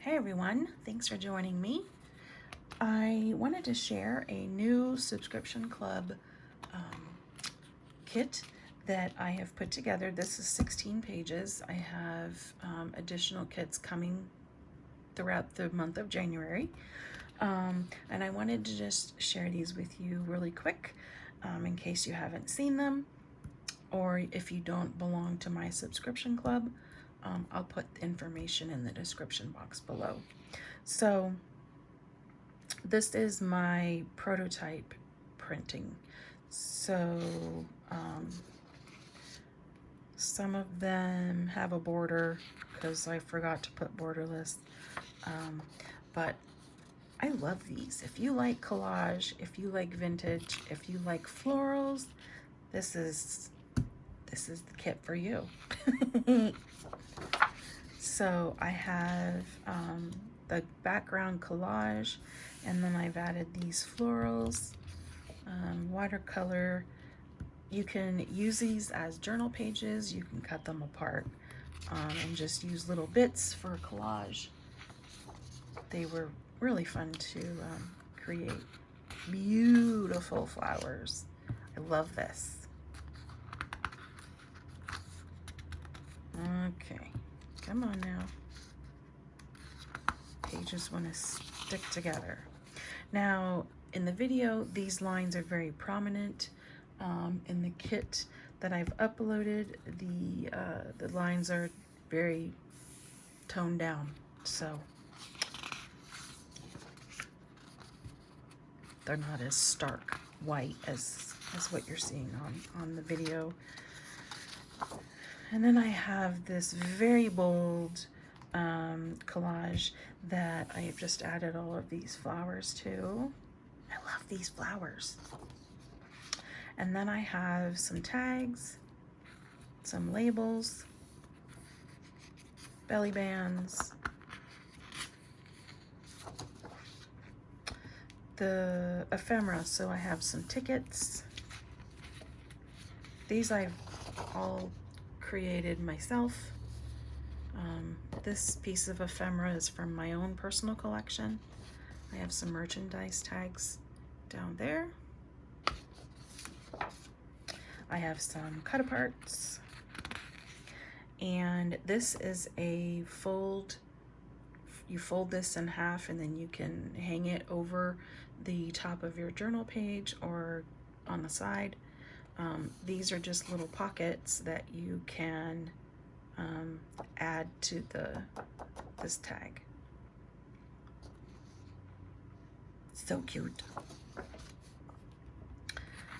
Hey everyone, thanks for joining me. I wanted to share a new subscription club kit that I have put together. This is 16 pages. I have additional kits coming throughout the month of January. And I wanted to just share these with you really quick in case you haven't seen them, or if you don't belong to my subscription club. I'll put information in the description box below. So this is my prototype printing. So some of them have a border because I forgot to put borderless, but I love these. If you like collage, if you like vintage, if you like florals, this is the kit for you. So I have the background collage, and then I've added these florals, watercolor. You can use these as journal pages. You can cut them apart and just use little bits for collage. They were really fun to create. Beautiful flowers. I love this. Okay, come on now. Pages want to stick together. Now, in the video, these lines are very prominent. In the kit that I've uploaded, the lines are very toned down, so they're not as stark white as what you're seeing on the video. And then I have this very bold collage that I have just added all of these flowers to. I love these flowers. And then I have some tags, some labels, belly bands, the ephemera. So I have some tickets. These I've all created myself. This piece of ephemera is from my own personal collection. I have some merchandise tags down there. I have some cut aparts, and this is a fold. You fold this in half and then you can hang it over the top of your journal page or on the side. These are just little pockets that you can add to this tag. So cute.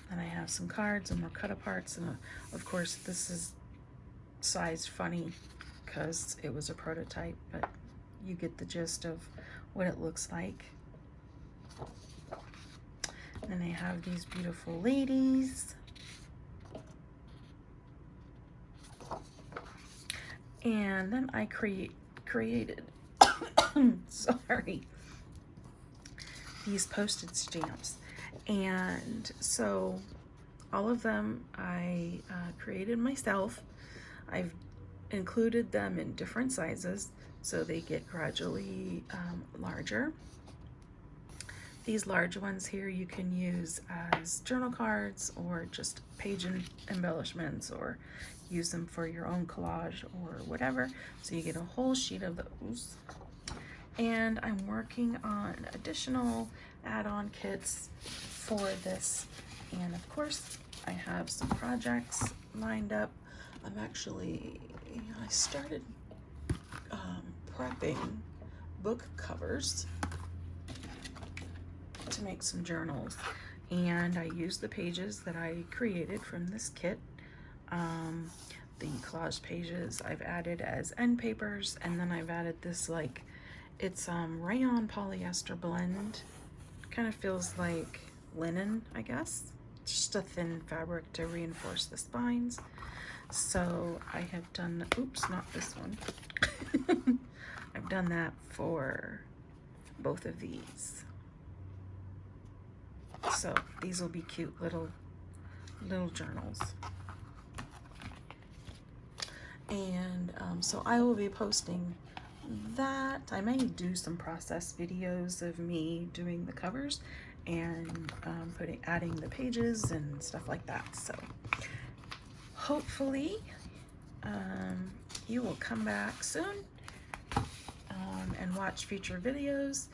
Then I have some cards and more cut aparts, and of course this is sized funny because it was a prototype, but you get the gist of what it looks like. Then I have these beautiful ladies. And then I created sorry, these postage stamps. And so all of them I created myself. I've included them in different sizes so they get gradually larger. These large ones here you can use as journal cards or just page embellishments, or use them for your own collage or whatever. So you get a whole sheet of those. And I'm working on additional add-on kits for this. And of course, I have some projects lined up. I started prepping book covers to make some journals. And I used the pages that I created from this kit. The collage pages I've added as end papers, and then I've added this, like, it's rayon polyester blend. Kind of feels like linen, I guess. Just a thin fabric to reinforce the spines. So I have done, oops, not this one. I've done that for both of these. So these will be cute little journals. And so I will be posting that. I may do some process videos of me doing the covers and adding the pages and stuff like that. So hopefully you will come back soon and watch future videos.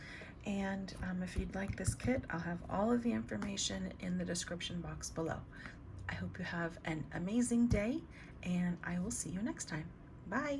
And if you'd like this kit, I'll have all of the information in the description box below. I hope you have an amazing day, and I will see you next time. Bye.